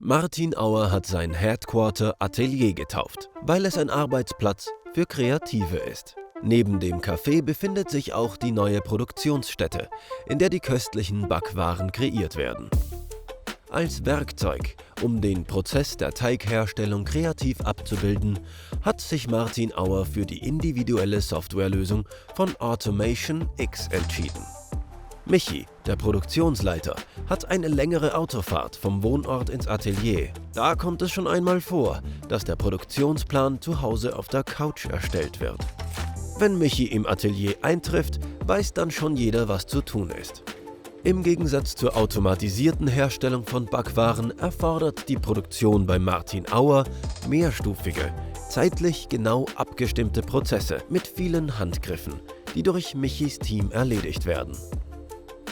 Martin Auer hat sein Headquarter Atelier getauft, weil es ein Arbeitsplatz für Kreative ist. Neben dem Café befindet sich auch die neue Produktionsstätte, in der die köstlichen Backwaren kreiert werden. Als Werkzeug, um den Prozess der Teigherstellung kreativ abzubilden, hat sich Martin Auer für die individuelle Softwarelösung von Automation X entschieden. Michi, der Produktionsleiter, hat eine längere Autofahrt vom Wohnort ins Atelier. Da kommt es schon einmal vor, dass der Produktionsplan zu Hause auf der Couch erstellt wird. Wenn Michi im Atelier eintrifft, weiß dann schon jeder, was zu tun ist. Im Gegensatz zur automatisierten Herstellung von Backwaren erfordert die Produktion bei Martin Auer mehrstufige, zeitlich genau abgestimmte Prozesse mit vielen Handgriffen, die durch Michis Team erledigt werden.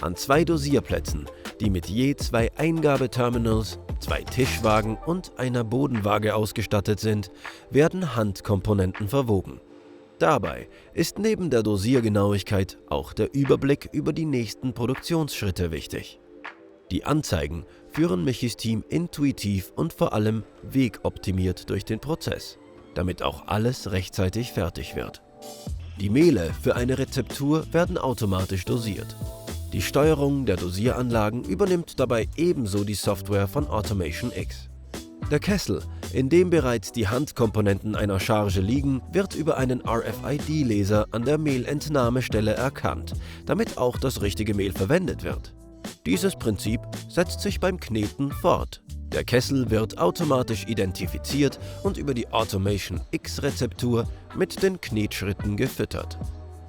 An 2 Dosierplätzen, die mit je 2 Eingabeterminals, 2 Tischwagen und einer Bodenwaage ausgestattet sind, werden Handkomponenten verwogen. Dabei ist neben der Dosiergenauigkeit auch der Überblick über die nächsten Produktionsschritte wichtig. Die Anzeigen führen Michis Team intuitiv und vor allem wegoptimiert durch den Prozess, damit auch alles rechtzeitig fertig wird. Die Mehle für eine Rezeptur werden automatisch dosiert. Die Steuerung der Dosieranlagen übernimmt dabei ebenso die Software von Automation X. Der Kessel, in dem bereits die Handkomponenten einer Charge liegen, wird über einen RFID-Laser an der Mehlentnahmestelle erkannt, damit auch das richtige Mehl verwendet wird. Dieses Prinzip setzt sich beim Kneten fort. Der Kessel wird automatisch identifiziert und über die Automation X-Rezeptur mit den Knetschritten gefüttert.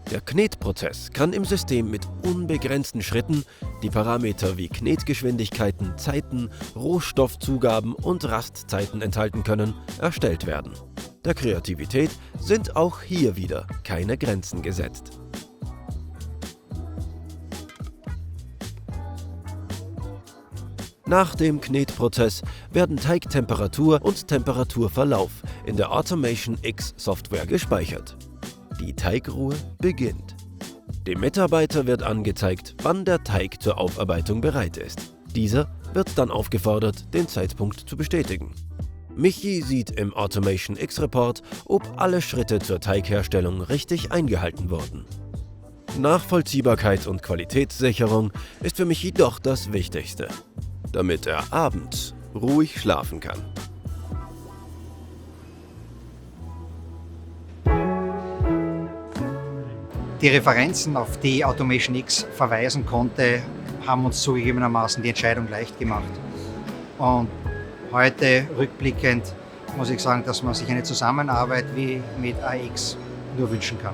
Der Knetprozess kann im System mit unbegrenzten Schritten, die Parameter wie Knetgeschwindigkeiten, Zeiten, Rohstoffzugaben und Rastzeiten enthalten können, erstellt werden. Der Kreativität sind auch hier wieder keine Grenzen gesetzt. Nach dem Knetprozess werden Teigtemperatur und Temperaturverlauf in der Automation X Software gespeichert. Die Teigruhe beginnt. Dem Mitarbeiter wird angezeigt, wann der Teig zur Aufarbeitung bereit ist. Dieser wird dann aufgefordert, den Zeitpunkt zu bestätigen. Michi sieht im Automation X-Report, ob alle Schritte zur Teigherstellung richtig eingehalten wurden. Nachvollziehbarkeit und Qualitätssicherung ist für Michi doch das Wichtigste, damit er abends ruhig schlafen kann. Die Referenzen, auf die Automation X verweisen konnte, haben uns zugegebenermaßen die Entscheidung leicht gemacht. Und heute rückblickend muss ich sagen, dass man sich eine Zusammenarbeit wie mit AX nur wünschen kann.